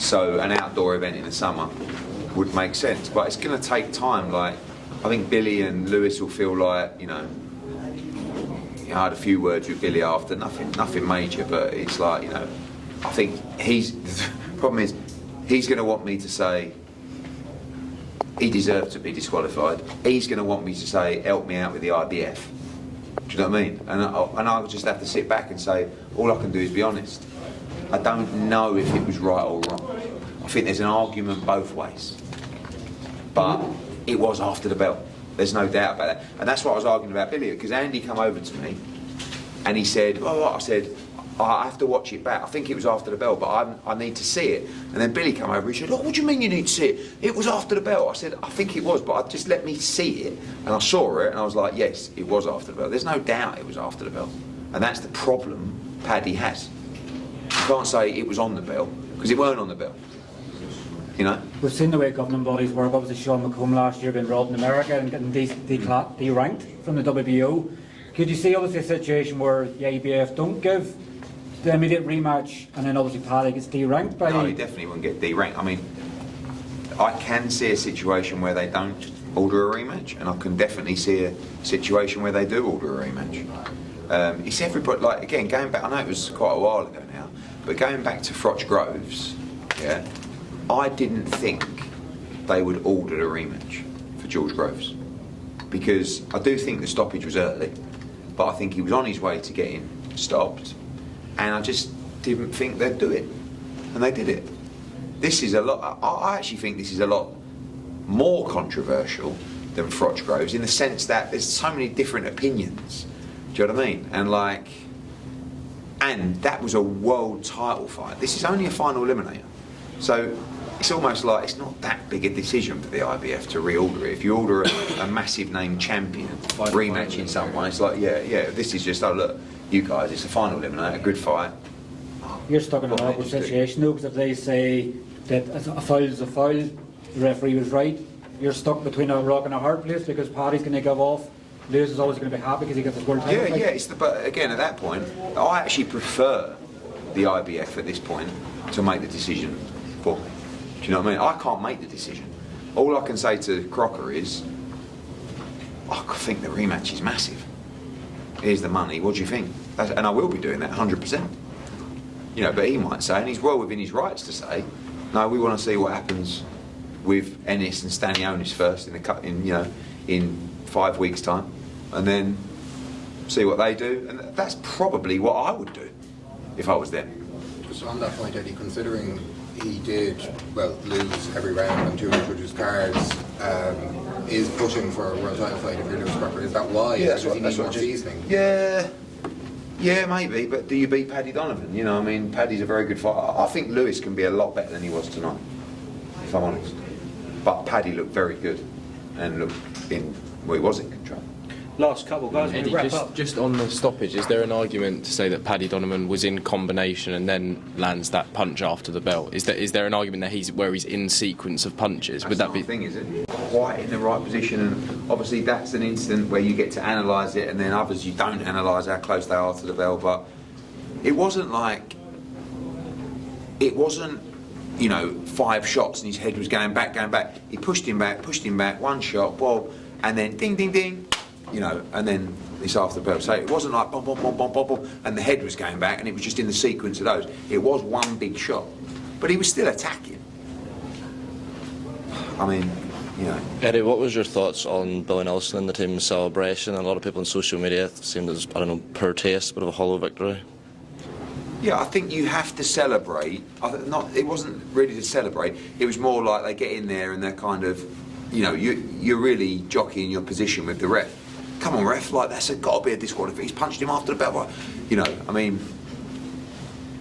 So an outdoor event in the summer would make sense, but it's going to take time. Like, I think Billy and Lewis will feel like, I had a few words with Billy after, nothing major, but it's like, I think the problem is, he's going to want me to say he deserved to be disqualified. He's going to want me to say, help me out with the IBF. Do you know what I mean? And I'll just have to sit back and say, all I can do is be honest. I don't know if it was right or wrong. I think there's an argument both ways. But it was after the bell. There's no doubt about that. And that's what I was arguing about Billy, because Andy came over to me and he said, I said, I have to watch it back. I think it was after the bell, but I need to see it. And then Billy came over and he said, what do you mean you need to see it? It was after the bell. I said, I think it was, but just let me see it. And I saw it and I was like, yes, it was after the bell. There's no doubt it was after the bell. And that's the problem Paddy has. You can't say it was on the bell, because it weren't on the bell. We've seen the way governing bodies work. Obviously Sean McComb last year being rolled in America and getting deranked from the WBO. Could you see obviously a situation where the IBF don't give the immediate rematch and then obviously Paddy gets deranked by... No, he definitely wouldn't get deranked. I mean, I can see a situation where they don't order a rematch, and I can definitely see a situation where they do order a rematch. It's everybody, like, again, going back, I know it was quite a while ago now, but going back to Froch Groves, yeah, I didn't think they would order a rematch for George Groves, because I do think the stoppage was early, but I think he was on his way to getting stopped, and I just didn't think they'd do it, and they did it. This is a lot, I actually think this is a lot more controversial than Froch Groves, in the sense that there's so many different opinions. Do you know what I mean? And that was a world title fight. This is only a final eliminator. So it's almost like it's not that big a decision for the IBF to reorder it. If you order a massive name champion rematch in someone, it's like, yeah, this is just, oh look, you guys, it's a final eliminator, a good fight. You're stuck in an awkward situation though, because if they say that a foul is a foul, the referee was right, you're stuck between a rock and a hard place, because Paddy's going to give off. Lewis is always going to be happy because he gets his world title. Yeah. But again, at that point, I actually prefer the IBF at this point to make the decision for me. Do you know what I mean? I can't make the decision. All I can say to Crocker is, I think the rematch is massive. Here's the money. What do you think? And I will be doing that 100%. But he might say, and he's well within his rights to say, no, we want to see what happens with Ennis and Stanionis first in 5 weeks' time, and then see what they do. And that's probably what I would do if I was them. Just on that point, Eddie, considering he did, lose every round on 2 introduced cards, is pushing for a world title fight if you're Lewis Crocker. Is that why? Yeah, does he need more seasoning? Yeah, maybe, but do you beat Paddy Donovan? Paddy's a very good fighter. I think Lewis can be a lot better than he was tonight, if I'm honest. But Paddy looked very good and looked he was in control. Last couple, guys, Eddie, just on the stoppage, is there an argument to say that Paddy Donovan was in combination and then lands that punch after the bell? Is there an argument that he's in sequence of punches? Would that be the thing, is it? Quite in the right position, and obviously that's an incident where you get to analyse it, and then others you don't analyse how close they are to the bell. But it wasn't 5 shots and his head was going back. He pushed him back, one shot, bob, and then ding, ding, ding, and then it's after the bell. So it wasn't like bom, bom, bom, bom, bom, bom, and the head was going back, and it was just in the sequence of those. It was one big shot, but he was still attacking. Eddie, what was your thoughts on Billy Nelson and the team's celebration? A lot of people on social media seemed as, poor taste, bit of a hollow victory. Yeah, I think you have to celebrate. It wasn't really to celebrate. It was more like they get in there and they're kind of, you're really jockeying your position with the ref. Come on, ref, that's got to be a disqualification. He's punched him after the bell.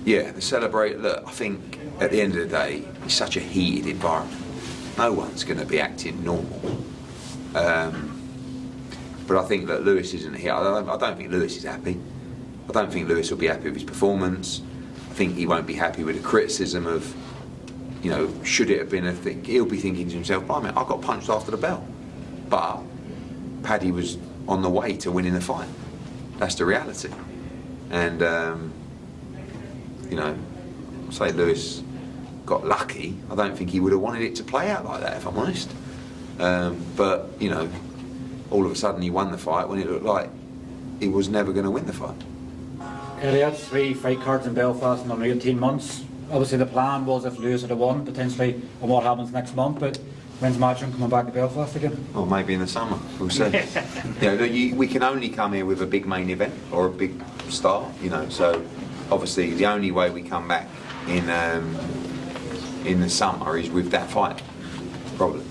The celebrate. Look, I think at the end of the day, it's such a heated environment. No one's going to be acting normal. But I think that Lewis isn't here. I don't think Lewis is happy. I don't think Lewis will be happy with his performance. I think he won't be happy with the criticism of, should it have been a thing. He'll be thinking to himself, I got punched after the bell. But Paddy was on the way to winning the fight. That's the reality. And, say Lewis got lucky. I don't think he would have wanted it to play out like that, if I'm honest. But, you know, all of a sudden he won the fight when it looked like he was never going to win the fight. Eddie had 3 fight cards in Belfast in under 18 months. Obviously the plan was if Lewis had won, potentially, on what happens next month, but when's Matchroom coming back to Belfast again? Well, maybe in the summer, we'll see. We can only come here with a big main event or a big star, you know, so obviously the only way we come back in the summer is with that fight, probably.